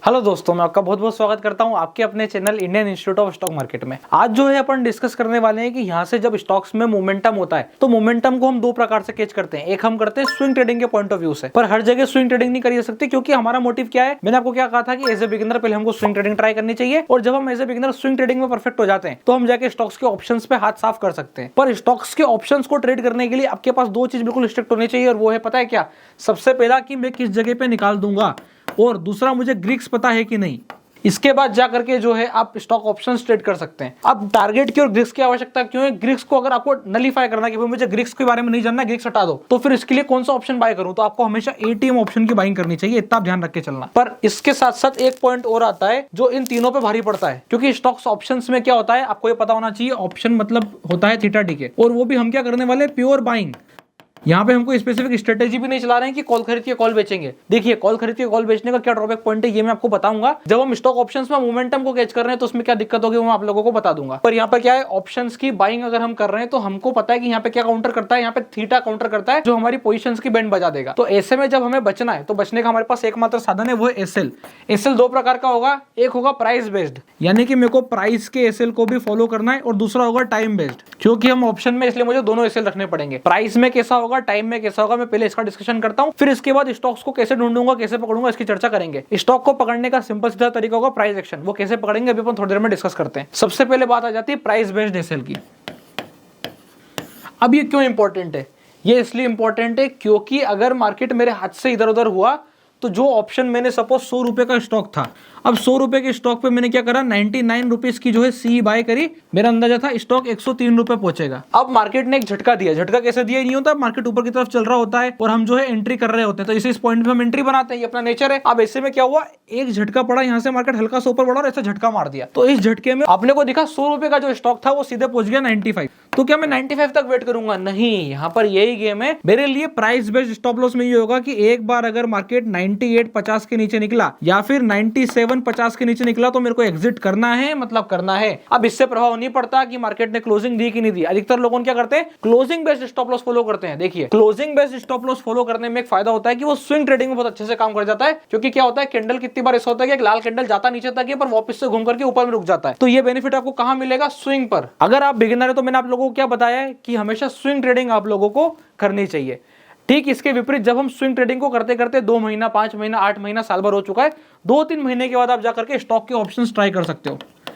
Hello दोस्तों, मैं आपका बहुत बहुत स्वागत करता हूं आपके अपने channel Indian institute of stock market में। आज जो है अपन डिस्कस करने वाले हैं कि यहां से जब स्टॉक्स में मोमेंटम होता है तो मोमेंटम को हम दो प्रकार से कैच करते हैं। एक हम करते हैं स्विंग ट्रेडिंग के पॉइंट ऑफ व्यू से, पर हर जगह स्विंग ट्रेडिंग नहीं करी जा सकती क्योंकि हमारा मोटिव क्या है। मैंने आपको क्या कहा था कि एज ए बिगिनर पहले हमको स्विंग ट्रेडिंग ट्राई करनी चाहिए, और जब हम as a beginner swing trading में परफेक्ट हो जाते हैं तो हम जाके स्टॉक्स के ऑप्शंस पे हाथ साफ कर सकते हैं। पर स्टॉक्स के ऑप्शंस को ट्रेड करने के लिए आपके पास दो चीज बिल्कुल स्ट्रिक्ट होनी चाहिए, और वो है पता है क्या? सबसे पहला कि मैं किस जगह पे निकाल दूंगा, और दूसरा मुझे ग्रीक्स पता है कि नहीं। इसके बाद जाकर के जो है आप स्टॉक ऑप्शंस ट्रेड कर सकते हैं। अब टारगेट की और ग्रीक्स की आवश्यकता क्यों है? ग्रीक्स को अगर आपको नलीफाई करना कि मुझे ग्रीक्स के बारे में नहीं जानना, ग्रीक्स हटा दो, तो फिर इसके लिए कौन सा ऑप्शन बाय करूं? तो आपको हमेशा एटीएम ऑप्शन की बाइंग करनी चाहिए, इतना ध्यान रख के चलना। पर इसके साथ साथ एक पॉइंट और आता है जो इन तीनों पे भारी पड़ता है, क्योंकि स्टॉक्स ऑप्शंस में क्या होता है आपको ये पता होना चाहिए। ऑप्शन मतलब होता है थीटा डी के, और वो भी हम क्या करने वाले, प्योर बाइंग। यहाँ पे हमको स्पेसिफिक स्ट्रेटेजी भी नहीं चला रहे हैं कि कॉल खरीद के कॉल बेचेंगे। देखिए, कॉल खरीद के कॉल बेचने का क्या ड्रॉबैक पॉइंट है ये मैं आपको बताऊंगा। जब हम स्टॉक ऑप्शंस में मोमेंटम को कैच कर रहे हैं तो उसमें क्या दिक्कत होगी वो मैं आप लोगों को बता दूंगा। पर यहाँ पर क्या है, ऑप्शंस की बाइंग अगर हम कर रहे हैं तो हमको पता है कि यहाँ पे क्या काउंटर करता है। यहाँ पे थीटा काउंटर करता है जो हमारी पोजीशंस की बैंड बजा देगा। तो ऐसे में जब हमें बचना है तो बचने का हमारे पास एकमात्र साधन है, वो है एसएल। एसएल दो प्रकार का होगा, एक होगा प्राइस बेस्ड, यानी कि मेरे को प्राइस के एसएल को भी फॉलो करना है, और दूसरा होगा टाइम बेस्ड, क्योंकि हम ऑप्शन में इसलिए मुझे दोनों एसएल रखने पड़ेंगे। प्राइस में कैसा होगा, टाइम में कैसा होगा, मैं पहले इसका डिस्कशन करता हूं, फिर इसके बाद स्टॉक्स को कैसे ढूंढूंगा, कैसे पकड़ूंगा, इसकी चर्चा करेंगे। स्टॉक को पकड़ने का सिंपल सीधा तरीका होगा प्राइस एक्शन, वो कैसे पकड़ेंगे अभी अपन थोड़ी देर में डिस्कस करते हैं। सबसे पहले बात आ जाती है प्राइस बेस्ड एसएल की। अब ये क्यों इंपॉर्टेंट है? ये इसलिए इंपॉर्टेंट है क्योंकि अगर मार्केट मेरे हाथ से इधर उधर हुआ तो जो ऑप्शन मैंने सपोज 100 रुपए का स्टॉक था, अब 100 रुपए के स्टॉक पे मैंने क्या करा, 99 रुपीज की जो है सी बाय करी। मेरा अंदाजा था स्टॉक 103 रुपए पहुंचेगा। अब मार्केट ने एक झटका दिया। झटका कैसे दिया नहीं होता, मार्केट ऊपर की तरफ चल रहा होता है और हम जो है एंट्री कर रहे होते हैं, तो इस पॉइंट पे हम एंट्री बनाते हैं, ये अपना नेचर है। अब ऐसे में क्या हुआ, एक झटका पड़ा, यहाँ से मार्केट हल्का सा ऊपर बढ़ा और ऐसा झटका मार दिया। तो इस झटके में आपने को दिखा 100 रुपए का जो स्टॉक था वो सीधे पहुंच गया 95। तो क्या मैं 95 तक वेट करूंगा? नहीं, यहाँ पर यही गेम है। मेरे लिए प्राइस बेस्ड स्टॉप लॉस में ये होगा कि एक बार अगर मार्केट 98.50 के नीचे निकला या फिर 97.50 के नीचे निकला तो मेरे को एग्जिट करना है, मतलब करना है। अब इससे प्रभाव नहीं पड़ता कि मार्केट ने क्लोजिंग दी कि नहीं दी। अधिकतर लोगों क्या करते हैं, closing based stop loss follow करते हैं। देखिए, closing based stop loss follow करने में एक फायदा होता है कि वो स्विंग ट्रेडिंग में बहुत अच्छे से काम कर जाता है, क्योंकि क्या होता है, कैंडल कितनी बार ऐसा होता है कि एक लाल कैंडल जाता नीचे तक है पर वापस से घूम करके ऊपर में रुक जाता है। तो ये बेनिफिट आपको कहां मिलेगा, स्विंग पर। अगर आप बिगिनर है तो मैंने आप लोगों को क्या बताया है कि हमेशा स्विंग ट्रेडिंग आप लोगों को करनी चाहिए। ठीक इसके विपरीत जब हम स्विंग ट्रेडिंग को करते करते 2 महीना, 5 महीना, 8 महीना, साल भर हो चुका है, 2-3 महीने के बाद आप जाकर के स्टॉक के ऑप्शंस ट्राई कर सकते हो।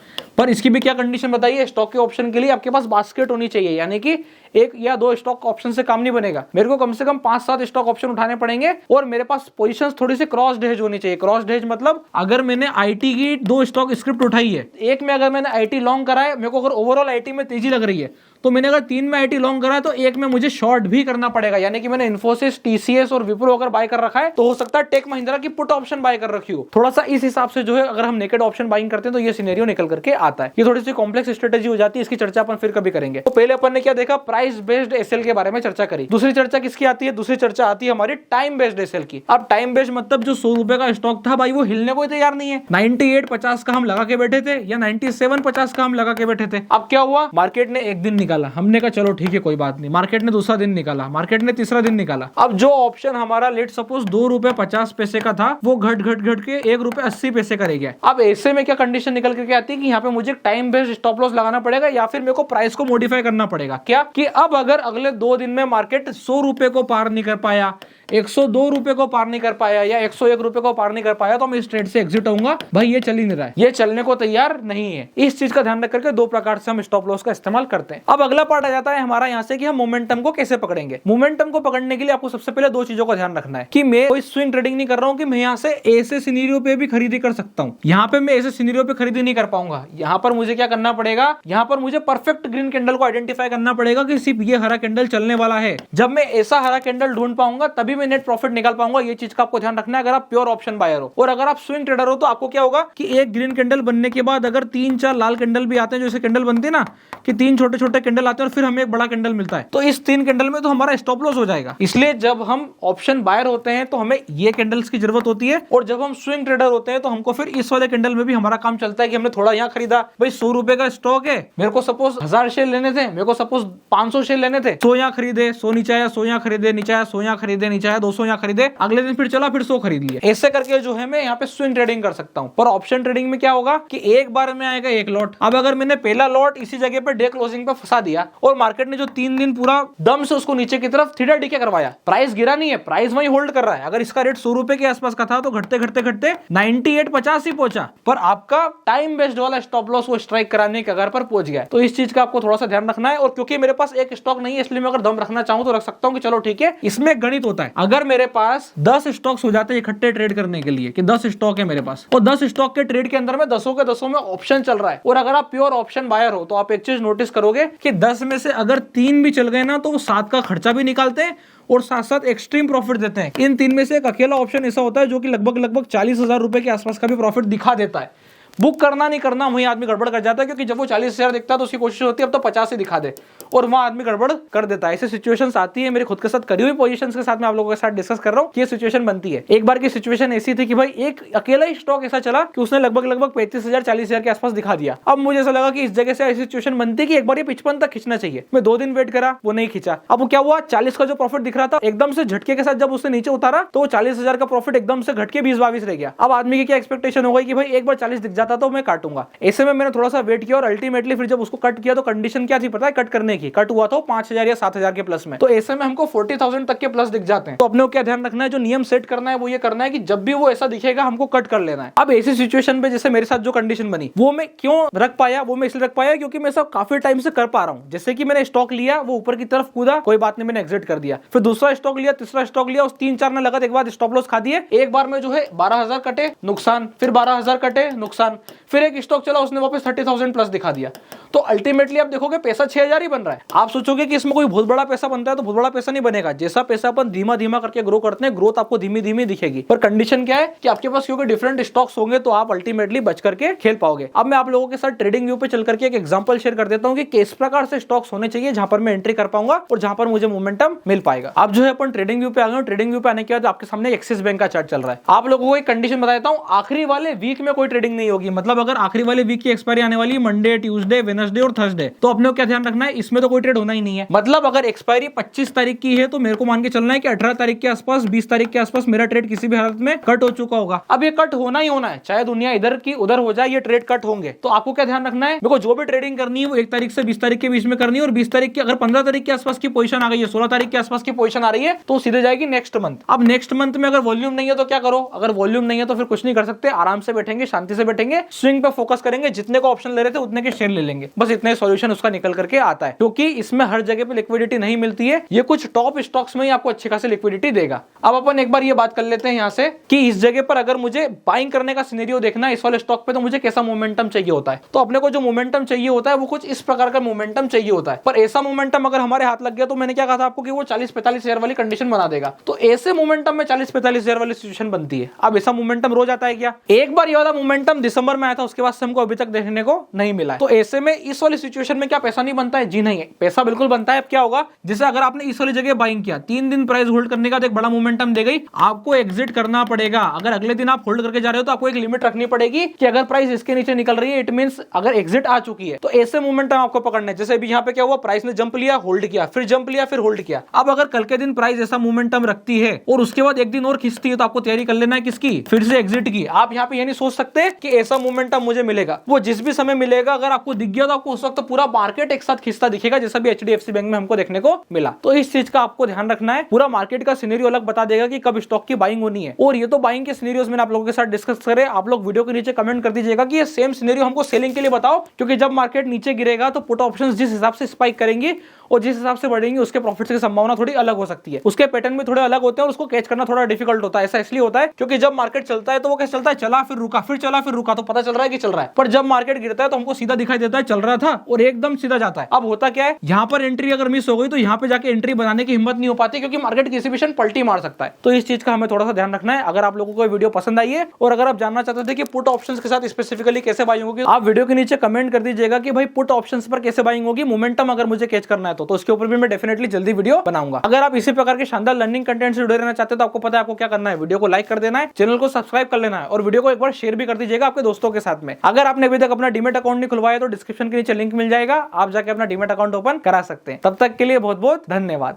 पर इसकी भी क्या कंडीशन बताइए, स्टॉक के ऑप्शन के लिए आपके पास बास्केट होनी चाहिए, यानी कि एक या दो स्टॉक ऑप्शन से काम नहीं बनेगा। मेरे को कम से कम 5-7 स्टॉक ऑप्शन उठाने पड़ेंगे, और मेरे पास पोजीशंस थोड़ी सी क्रॉस हेज होनी चाहिए। क्रॉस हेज मतलब अगर मैंने आईटी की 2 स्टॉक स्क्रिप्ट उठाई है, एक में अगर मैंने आईटी लॉन्ग करा है, मेरे को अगर ओवरऑल आईटी में तेजी लग रही है, तो मैंने अगर 3 में आईटी लॉन्ग करा है तो एक में मुझे शॉर्ट भी करना पड़ेगा। यानी कि मैंने इन्फोसिस, टीसीएस और विप्रो अगर बाय कर रखा है तो हो सकता है टेक महिंद्रा की पुट ऑप्शन बाय कर रखी हो। थोड़ा सा इस हिसाब से जो है अगर हम नेकेड ऑप्शन बाइंग करते हैं तो ये सिनेरियो निकल करके आता है। ये थोड़ी सी कॉम्प्लेक्स स्ट्रेटेजी हो जाती है, इसकी चर्चा अपन फिर कभी करेंगे। तो पहले अपन ने क्या देखा, प्राइस बेस्ड एसएल के बारे में चर्चा करी। दूसरी चर्चा किसकी आती है, दूसरी चर्चा आती है हमारी टाइम बेस्ड एसएल की। अब टाइम बेस्ड मतलब जो 100 रुपए का स्टॉक था भाई, वो हिलने को तैयार नहीं है। 98.50 का हम लगा के बैठे थे या 97.50 का हम लगा के बैठे थे। अब क्या हुआ, मार्केट ने एक दिन निकाला, हमने कहा चलो ठीक है कोई बात नहीं। मार्केट ने दूसरा दिन निकाला, मार्केट ने तीसरा दिन निकाला। अब जो ऑप्शन हमारा लेट सपोज 2 रुपए 50 पैसे का था, वो घट के 1 रुपए 80 पैसे का रह गया। अब ऐसे में क्या कंडीशन निकल करके आती है कि यहाँ पे मुझे टाइम बेस्ड स्टॉप लॉस लगाना पड़ेगा, या फिर मेरे को प्राइस को मॉडिफाई करना पड़ेगा। क्या कि अब अगर अगले 2 दिन में मार्केट 100 रुपए को पार नहीं कर पाया, 102 रुपए को पार नहीं कर पाया, या 101 रुपए को पार नहीं कर पाया, तो मैं इस ट्रेड से एग्जिट होऊंगा। भाई ये चल ही नहीं रहा है, ये चलने को तैयार नहीं है। इस चीज का ध्यान रख करके 2 प्रकार से हम स्टॉप लॉस का इस्तेमाल करते हैं। अब अगला पार्ट आ जाता है हमारा यहाँ से कि हम मोमेंटम को कैसे पकड़ेंगे। मोमेंटम को पकड़ने के लिए आपको सबसे पहले 2 चीजों का ध्यान रखना है कि मैं कोई स्विंग ट्रेडिंग नहीं कर रहा हूँ कि मैं यहाँ से ऐसे सिनेरियो पे भी खरीदी कर सकता हूँ। यहाँ पे मैं ऐसे सिनेरियो पे खरीदी नहीं कर पाऊंगा। यहाँ पर मुझे क्या करना पड़ेगा, यहाँ पर मुझे परफेक्ट ग्रीन कैंडल को आइडेंटिफाई करना पड़ेगा कि सिर्फ ये हरा कैंडल चलने वाला है। जब मैं ऐसा हरा कैंडल ढूंढ पाऊंगा तभी मैं नेट प्रॉफिट निकाल पाऊंगा। ये चीज का आपको ध्यान रखना है अगर आप प्योर ऑप्शन बायर हो। और अगर आप स्विंग ट्रेडर हो तो आपको क्या होगा कि एक ग्रीन कैंडल बनने के बाद अगर 3-4 लाल कैंडल भी आते हैं, जैसे कैंडल बनती है ना कि 3 छोटे छोटे कैंडल आते हैं और फिर हमें एक बड़ा कैंडल मिलता है, तो इस 3 कैंडल में तो हमारा स्टॉप लॉस हो जाएगा। इसलिए जब हम ऑप्शन बायर होते हैं तो हमें ये कैंडल्स की जरूरत होती है, और जब हम स्विंग ट्रेडर होते हैं तो हमको फिर इस वाले कैंडल में भी हमारा काम चलता है कि हमने थोड़ा यहाँ खरीदा। भाई 100 रुपए का स्टॉक है, मेरे को सपोज 1000 शेयर लेने थे, मेरे को सपोज 500 शेयर लेने थे, 100 यहाँ खरीदे, 100 नीचे आया, 100 यहाँ खरीदे, नीचे आया, 100 यहाँ खरीदे, नीचे नीचे आया 200 यहाँ खरीदे, अगले दिन फिर चला फिर 100 खरीद लिया। ऐसे करके जो है मैं यहाँ पे स्विंग ट्रेडिंग कर सकता हूँ। पर ऑप्शन ट्रेडिंग में क्या होगा कि एक बार में आएगा एक लॉट। अब अगर मैंने पहला लॉट इसी जगह पे डे क्लोजिंग पे फंसा दिया और मार्केट ने जो 3 दिन पूरा दम से उसको नीचे की तरफ थीटा डीके करवाया, प्राइस गिरा नहीं है, प्राइस वही होल्ड कर रहा है। अगर इसका रेट 100 रुपए के आसपास का था तो घटते घटते घटते 98.50 ही पहुंचा, पर आपका टाइम बेस्ड वाला स्टॉप लॉस वो स्ट्राइक कराने के अगर पर पहुंच गया। तो इस चीज का आपको थोड़ा सा ध्यान रखना है। और क्योंकि मेरे पास एक स्टॉक नहीं है इसलिए मैं अगर दम रखना चाहूं तो रख सकता हूं कि चलो ठीक है। इसमें गणित होता है, अगर मेरे पास 10 स्टॉक्स हो जाते हैं इकट्ठे ट्रेड करने के लिए कि 10 स्टॉक है मेरे पास और 10 स्टॉक के ट्रेड के अंदर में 10 के 10 में ऑप्शन चल रहा है, और अगर आप प्योर ऑप्शन बायर हो तो आप एक चीज नोटिस करोगे कि 10 में से अगर 3 भी चल गए ना तो वो 7 का खर्चा भी निकालते हैं और साथ साथ एक्सट्रीम प्रॉफिट देते हैं। इन 3 में से एक अकेला ऑप्शन ऐसा होता है जो कि लगभग 40,000 रुपए के आसपास का भी प्रॉफिट दिखा देता है। बुक करना नहीं करना वही आदमी गड़बड़ कर जाता है, क्योंकि जब वो 40,000 दिखता है तो उसकी कोशिश होती है अब तो 50 ही दिखा दे, और वहां आदमी गड़बड़ कर देता है। ऐसी सिचुएशंस आती है, मेरे खुद के साथ करी हुई पोजीशंस के साथ मैं आप लोगों के साथ डिस्कस कर रहा हूं कि ये सिचुएशन बनती है। एक बार की सिचुएशन ऐसी थी कि भाई एक अकेला ही स्टॉक ऐसा चला कि उसने लगभग 35,000 40,000 के आसपास दिखा दिया। अब मुझे ऐसा लगा कि इस जगह से ऐसी सिचुएशन बनती है कि एक बार ये 55 तक खींचना चाहिए। मैं 2 दिन वेट करा, वो नहीं खींचा। अब वो क्या हुआ, 40 का जो प्रॉफिट दिख रहा था एकदम से झटके के साथ जब उसने नीचे उतारा तो 40,000 का प्रॉफिट एकदम से घट के 20-22 रह गया। अब आदमी की क्या एक्सपेक्टेशन हो गई कि भाई एक बार 40 दिख जाता तो मैं काटूंगा। ऐसे में मैंने थोड़ा सा वेट किया और अल्टीमेटली फिर जब उसको कट किया तो कंडीशन क्या थी पता है, कट करने की कट हुआ था 5,000 या 7,000 के प्लस में। तो ऐसे में हमको 40,000 तक के प्लस दिख जाते हैं। तो अपने को क्या ध्यान रखना है, जो नियम सेट करना है वो ये करना है कि जब भी वो ऐसा दिखेगा हमको कट कर लेना है। अब ऐसी सिचुएशन पे जैसे मेरे साथ जो कंडीशन बनी वो मैं क्यों रख पाया, वो मैं इसलिए रख पाया क्योंकि मैं सब काफी टाइम से कर पा रहा हूं। जैसे कि मैंने स्टॉक लिया, वो ऊपर की तरफ कूदा, कोई बात नहीं, मैंने एग्जिट कर दिया। फिर दूसरा स्टॉक लिया, तीसरा स्टॉक लिया, उस 3-4 ने लगातार एक बार स्टॉप लॉस खा दिए। एक बार में जो है 12,000 कटे नुकसान, फिर 12,000 कटे नुकसान, फिर एक स्टॉक चला उसने वापस 30,000 प्लस दिखा दिया। तो अल्टीमेटली आप देखोगे पैसा 6,000 ही बन रहा है। आप सोचोगे कि इसमें कोई बहुत बड़ा पैसा बनता है, तो बहुत बड़ा पैसा नहीं बनेगा। जैसा पैसा अपन धीमा धीमा करके ग्रो करते हैं, ग्रोथ आपको धीमी धीमी दिखेगी। पर कंडीशन क्या है कि आपके पास क्योंकि डिफरेंट स्टॉक्स होंगे तो आप अल्टीमेटली बच करके खेल पाओगे। अब मैं आप लोगों के साथ ट्रेडिंग व्यू पे चल करके एक एग्जांपल शेयर कर देता हूं कि किस प्रकार से स्टॉक्स होने चाहिए जहां पर मैं एंट्री कर पाऊंगा और जहां पर मुझे मोमेंटम मिल पाएगा। अब जो है अपन ट्रेडिंग व्यू पे आ गए। ट्रेडिंग व्यू पे आने के बाद आपके सामने एक्सिस बैंक का चार्ट चल रहा है। आप लोगों को एक कंडीशन बताता हूं, आखिरी वाले वीक में कोई ट्रेडिंग नहीं होगी। मतलब अगर आखिरी वाले वीक की एक्सपायरी आने वाली मंडे, ट्यूसडे, वेडनेसडे और थर्सडे, तो अपने को क्या ध्यान रखना है, इसमें तो कोई ट्रेड होना ही नहीं है। मतलब अगर एक्सपायरी 25 तारीख की है तो मेरे को मान के चलना है कि 18 तारीख के आसपास, 20 तारीख के आसपास मेरा ट्रेड किसी भी हालत में कट हो चुका होगा। अब ये कट होना ही होना है, चाहे दुनिया इधर की उधर हो जाए, ये ट्रेड कट होंगे। तो आपको क्या ध्यान रखना है, मेरे को जो भी ट्रेडिंग करनी है वो 1 तारीख से 20 तारीख के बीच में करनी है। और 20 तारीख की अगर 15 तारीख के आसपास की पोजीशन आ गई है, 16 तारीख के आसपास की पोजीशन आ रही है, तो सीधे जाएगी नेक्स्ट मंथ। अब नेक्स्ट मंथ में अगर वॉल्यूम नहीं है तो क्या करो, अगर वॉल्यूम नहीं है तो फिर कुछ नहीं कर सकते, आराम से बैठेंगे, शांति से बैठेंगे, स्विंग पे फोकस करेंगे, जितने को ऑप्शन ले रहे थे उतने के शेयर ले लेंगे। बस इतने सॉल्यूशन उसका निकल करके आता है, क्योंकि इसमें हर जगह पे लिक्विडिटी नहीं मिलती है। ये कुछ टॉप स्टॉक्स में ही आपको अच्छी खासी लिक्विडिटी देगा। अब अपन एक बार ये बात कर लेते हैं यहां से कि इस जगह पर अगर मुझे बाइंग करने का सिनेरियो देखना है इस वाले स्टॉक पे, तो मुझे कैसा मोमेंटम चाहिए होता है। तो अपने को जो मोमेंटम चाहिए होता है वो कुछ इस प्रकार का मोमेंटम चाहिए होता है। पर ऐसा मोमेंटम अगर हमारे हाथ लग गया तो मैंने क्या कहा था आपको कि वो 40-45 शेयर वाली कंडीशन बना देगा। तो ऐसे मोमेंटम में 40-45 शेयर वाली सिचुएशन बनती है। अब ऐसा मोमेंटम रोज आता है क्या? एक बार ये वाला मोमेंटम दिसंबर में आया था, उसके बाद से हमको अभी तक देखने को नहीं मिला है। तो ऐसे में इस वाली सिचुएशन में क्या पैसा नहीं बनता है? जी नहीं है, पैसा बिल्कुल बनता है। अब क्या होगा, जैसे अगर आपने इस वाली जगह बाइंग किया, 3 दिन प्राइस होल्ड करने का एक बड़ा मोमेंटम दे गई, आपको एग्जिट करना पड़ेगा। अगर अगले दिन आप होल्ड करके जा रहे हो तो आपको एक लिमिट रखनी पड़ेगी कि अगर प्राइस इसके नीचे निकल रही है, इट मींस अगर एग्जिट आ चुकी है। तो ऐसे मोमेंटम आपको पकड़ना है। जैसे अभी यहाँ पे क्या हुआ, प्राइस ने जंप लिया, होल्ड किया, फिर जंप लिया, फिर होल्ड किया। अब अगर कल के दिन प्राइस ऐसा मोमेंटम रखती है और उसके बाद एक दिन और खींचती है, तो आपको तैयारी कर लेना है किसकी, फिर से एग्जिट की। आप यहाँ पे ये नहीं सोच सकते कि ऐसा मोमेंटम मुझे मिलेगा। वो जिस भी समय मिलेगा, अगर आपको दिख गया तो आपको उस वक्त पूरा मार्केट एक साथ खींचता दिखेगा, जैसा भी HDFC बैंक में हमको देखने को मिला। तो इस चीज का आपको ध्यान रखना है। पूरा मार्केट का सिनेरियो अलग बता देगा कि कब स्टॉक की बाइंग होनी है। और ये तो बाइंग के सिनेरियोस मैंने आप लोगों के साथ डिस्कस करे। आप लोग वीडियो के नीचे कमेंट कर दीजिएगा कि ये सेम सिनेरियो हमको सेलिंग के लिए बताओ, क्योंकि जब मार्केट नीचे गिरेगा तो पुट ऑप्शंस जिस हिसाब से स्पाइक करेंगी और जिस हिसाब से बढ़ेंगे उसके प्रॉफिट्स की संभावना थोड़ी अलग हो सकती है। उसके पैटर्न भी थोड़े अलग होते हैं और उसको कैच करना थोड़ा डिफिकल्ट होता है। ऐसा इसलिए होता है क्योंकि जब मार्केट चलता है तो वो कैसे चलता है, चला फिर रुका, फिर चला फिर रुका, तो पता चल रहा है कि चल रहा है। पर जब मार्केट गिरता है तो हमको सीधा दिखाई देता है चल रहा था और एकदम सीधा जाता है। अब होता क्या है, यहाँ पर एंट्री अगर मिस हो गई तो यहाँ पे जाके एंट्री बनाने की हिम्मत नहीं हो पाती, क्योंकि मार्केट किसी भी क्षण पलटी मार सकता है। तो इस चीज का हमें थोड़ा सा ध्यान रखना है। अगर आप लोगों को वीडियो पसंद आई है और अगर आप जानना चाहते थे कि पुट ऑप्शंस के साथ स्पेसिफिकली कैसे बाइंग होगी, आप वीडियो के नीचे कमेंट कर दीजिएगा कि भाई पुट ऑप्शंस पर कैसे बाइंग होगी, मोमेंटम अगर मुझे कैच करना है तो उसके ऊपर भी मैं डेफिनेटली जल्दी वीडियो बनाऊंगा। अगर आप इसी प्रकार के शानदार लर्निंग कंटेंट से जुड़े रहना चाहते हैं तो आपको पता है आपको क्या करना है, वीडियो को लाइक कर देना है, चैनल को सब्सक्राइब कर लेना है और वीडियो को एक बार शेयर भी कर दीजिएगा आपके दोस्तों के साथ में। अगर आपने अभी तक अपना डीमैट अकाउंट नहीं खुलवाया तो डिस्क्रिप्शन के नीचे लिंक मिल जाएगा, आप जाके अपना डीमैट अकाउंट ओपन करा सकते हैं। तब तक के लिए बहुत बहुत धन्यवाद।